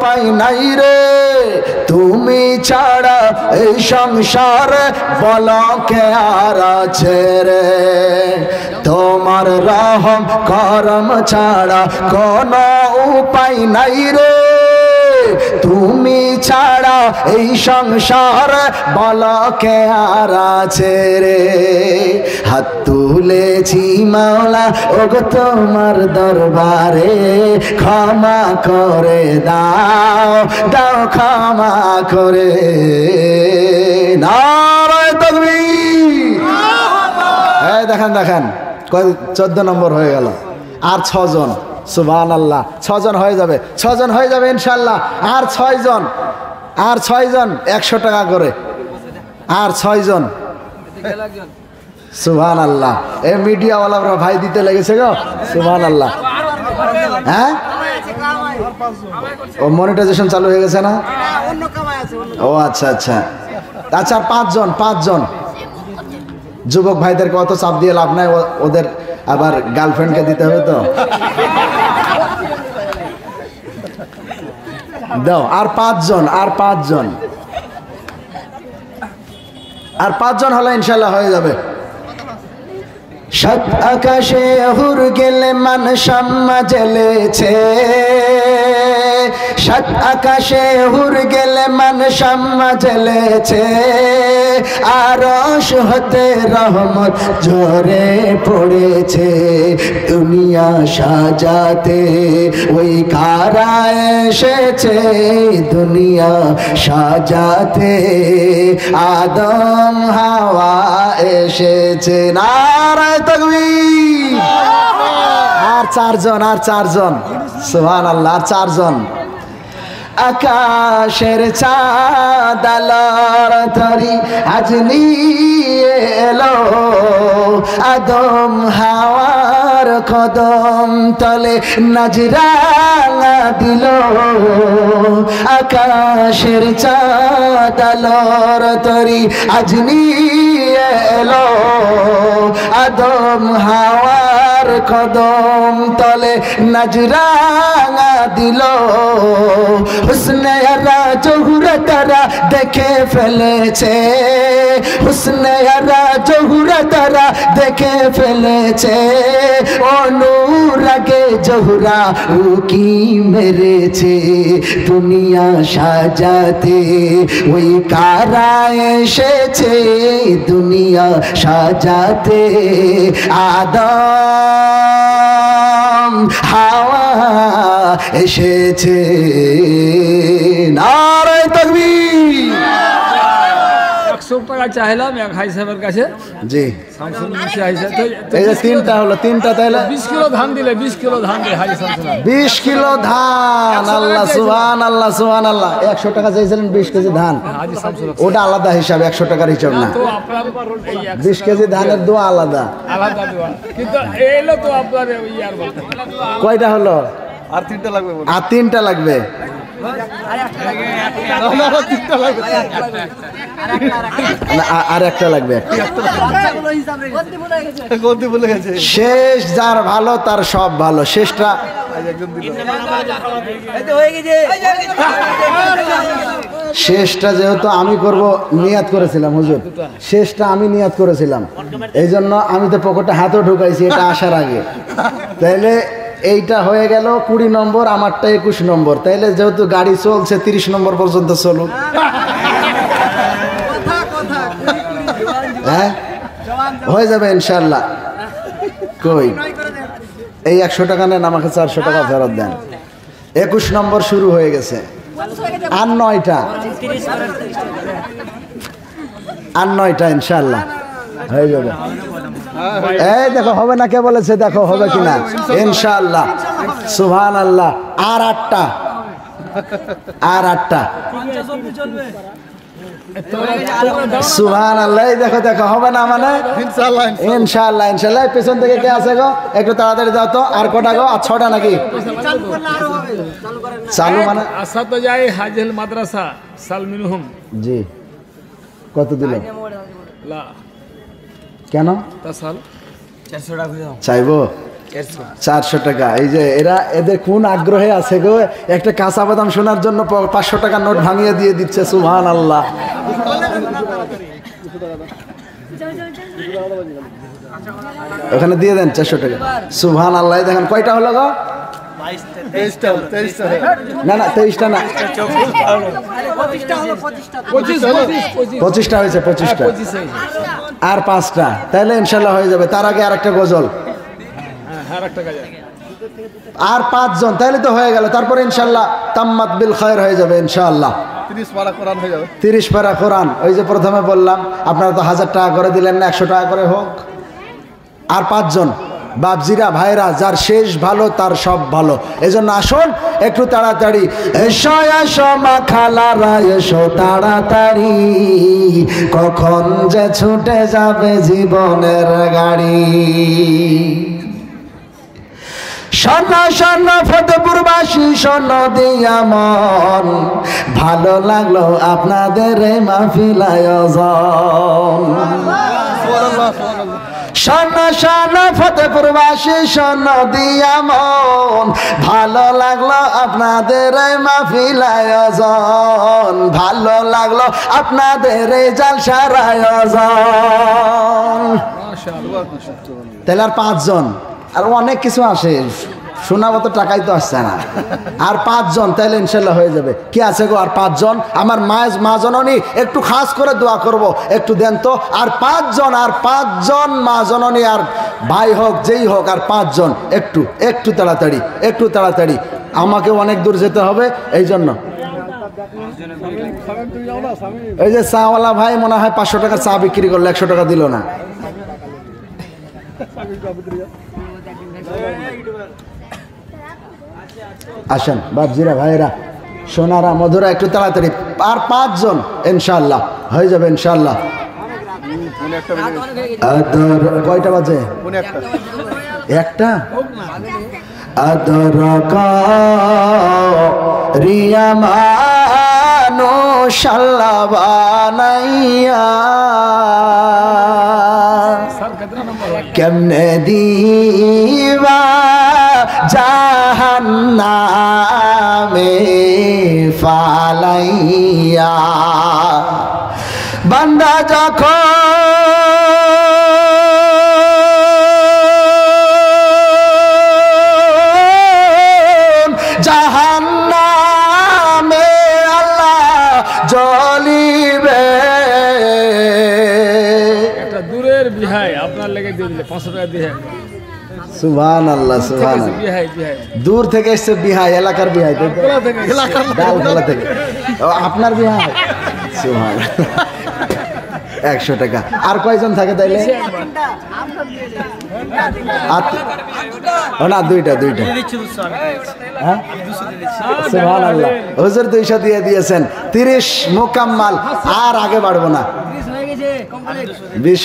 পাই নাই রে তুমি ছাড়া এই সংসারে বলো কে আর আছে রে তোমার রহম করম ছাড়া কোনো উপায় নাই রে তুমি ছাড়া এই সংসার বলো কে আর আছে রে হাত তুলেছি মাওলা ওগো তোমার দরবারে ক্ষমা করে দাও দাও ক্ষমা করে নারায়ে তাকবীর এই দেখেন দেখেন 14 নম্বর হয়ে গেল আর 6 জন সুবহানাল্লাহ 6 জন হয়ে যাবে ইনশাআল্লাহ আর 6 জন 100 টাকা করে আর 6 জন সুবহানাল্লাহ এই মিডিয়া ওয়ালারা ভাই দিতে লেগেছে গো সুবহানাল্লাহ হ্যাঁ ও মনিটাইজেশন চালু হয়ে গেছে না অন্য কামাই আছে ও আচ্ছা আচ্ছা আচ্ছা 5 জন যুবক ভাইদেরকে অত চাপ দিয়ে লাভ নাই ওদের আবার গার্লফ্রেন্ডকে দিতে হবে তো দাও আর 5 জন হলে ইনশাআল্লাহ হয়ে যাবে সাত আকাশে হুর গেলে মান শাম্মা জ্বলেছে সাত আকাশে হুর গেলে মান শাম্মা জ্বলেছে আরশ হতে রহমত ঝরে পড়েছে দুনিয়া সাজাতে ওই কারা এসেছে দুনিয়া সাজাতে আদম হাওয়া এসেছে নারায়ে তাকবীর আর 4 জন সুবহানাল্লাহ আর 4 জন আকাশের চাঁদ আলোর তরি আজ নিয়ে এলো আদম হাওয়ার কদম তলে নজরানা দিল আকাশের চাঁদ আলোর তরি আজ নিয়ে এলো আদম হাওয়ার কদম তলে নজরানা দিল হুসনেরা জহুরতরা দেখে ফেলেছে হুসনেরা জহুরতরা দেখে ফেলেছে অনুরাগে জহুরা উকি মেরেছে দুনিয়া সাজাতে ওই কারা এসেছে দুনিয়া সাজাতে আদম হাওয়া এসেছে নারায়ে তাকবীর 100 টাকা চাইলাম এক ভাই সাহেবের কাছে জি শামসুল মিশে আইছে তো এই যে তিনটা হলো তিনটা তাইলে 20 কিলো ধান দিলে 20 কিলো ধান দিয়ে হাজি শামসুল 20 কিলো ধান আল্লাহ সুবহানাল্লাহ 100 টাকা চাইছিলেন 20 কেজি ধান হাজি শামসুল ওটা আলাদা হিসাব 100 টাকার হিসাব না তো আপনার এই 20 কেজি ধানের দোয়া আলাদা দোয়া কিন্তু এইলো তো আপনার ইয়ার বলতে কয়টা হলো আর 3টা লাগবে আর 3টা লাগবে আর একটা লাগবে শেষ যার ভালো তার সব ভালো শেষটা শেষটা যেহেতু আমি করব নিয়াত করেছিলাম হুজুর শেষটা আমি নিয়াত করেছিলাম এই জন্য আমি তো পকেটে হাতও ঢুকাইছি এটা আসার আগে তাইলে এইটা হয়ে গেল 20 নম্বর আমারটা 21 নম্বর তাইলে যেহেতু গাড়ি চলছে 30 নম্বর পর্যন্ত চলুক হ্যাঁ হয়ে যাবে ইনশাআল্লাহ কই এই 100 টাকা নেন আমাকে 400 টাকা ফেরত দেন 21 নম্বর শুরু হয়ে গেছে আর 9টা ইনশাআল্লাহ হয়ে যাবে এই দেখো হবে না কে বলেছে দেখো হবে কিনা ইনশাআল্লাহ সুবহানাল্লাহ আর 8টা সুবহানাল্লাহ দেখো দেখো হবে না মানে ইনশাআল্লাহ পেছন থেকে কে আছে গো একটু তাড়াতাড়ি দাও তো আর কটা গো আর 6টা নাকি চালু মানে আশা তো যাই হাজিল মাদ্রাসা সালমিনহুম জি কত দিল লা কেন তাসাল 400 টাকা চাইবো 400 টাকা। এই যে এদের কোন আগ্রহে আছে গো, একটা কাঁচা বাদাম শোনার জন্য 500 টাকা নোট ভাঙিয়ে দিয়ে দিচ্ছে। সুবহানাল্লাহ। ওখানে দিয়ে দেন 400 টাকা। সুবহানাল্লাহ। দেখেন কয়টা হলো গো? 23টা না, 23টা না, 25টা হয়েছে, 25টা আর 5টা, তাহলে ইনশাল্লাহ হয়ে যাবে। তার আগে আরেকটা গজল আর 5 জন, তাহলে তো হয়ে গেল। তারপরে ইনশাল্লাহ তাম্মাত বিল খায়র হয়ে যাবে ইনশাআল্লাহ। 30 পারা কোরআন হয়ে যাবে। 30 পারা কোরআন। ওই যে প্রথমে বললাম, আপনারা তো 1000 টাকা করে দিলেন না, 100 টাকা করে হোক। আর 5 জন বাপজিরা ভাইরা, যার শেষ ভালো তার সব ভালো। এজন্য আসুন একটু তাড়াতাড়ি এসো, এসো মা খালারা এসো তাড়াতাড়ি, কখন যে ছুটে যাবে জীবনের গাড়ি। শোনো শোনো ফতেপুরবাসী, শোনো দিয়া মন, ভালো লাগলো আপনাদের এই মাহফিল আয়োজন। শোনো শোনো ফতেপুরবাসী, শোনো দিয়া মন, ভালো লাগলো আপনাদের এই মাহফিল আয়োজন, ভালো লাগলো আপনাদের এই জালসার আয়োজন। তাহলে আর 5 জন, আর অনেক কিছু আসে, শোনা মতো টাকাই তো আসছে না। আর 5 জন, তাহলে ইনশাল্লাহ হয়ে যাবে। কি আছে গো? আর 5 জন। আমার মা জননী একটু খাস করে দোয়া করব, একটু দেন তো। আর 5 জন, আর 5 জন মা জননী, আর ভাই হোক যেই হোক, আর 5 জন। একটু তাড়াতাড়ি, একটু তাড়াতাড়ি, আমাকে অনেক দূর যেতে হবে। এই জন্য এই যে চাওয়ালা ভাই মনে হয় 500 টাকা চা বিক্রি করলো, 100 টাকা দিল না। আসেন বাপজিরা ভাইরা, সোনারা মধুরা, একটু তাড়াতাড়ি। আর 5 জন ইনশাআল্লাহ হয়ে যাবে ইনশাআল্লাহ। কয়টা বাজে? একটা। আদর রিয়া মানুষ আল্লাহ বানাইয়া, কেমনে দিবা জাহান্নামে ফালাইয়া, বান্দা যখন জাহান্নামে আল্লাহ জ্বলিবে। একটা দূরের বিহাই আপনার লেগে দিয়ে দিলে 500 টাকা দিয়ে। সুবহানাল্লাহ, সুবহানাল্লাহ। দূর থেকে এসছে বিহাই, এলাকার বিহাই, ডালখোলা থেকে। আপনার বিহাই। সুবহানাল্লাহ। 100 টাকা। আর কয়জন থাকে তাইলে? না, দুইটা। হ্যাঁ, সুবহানাল্লাহ। হুজুর 200 দিয়ে দিয়েছেন। 30 মোকাম্মাল। আর আগে বাড়বো না। 20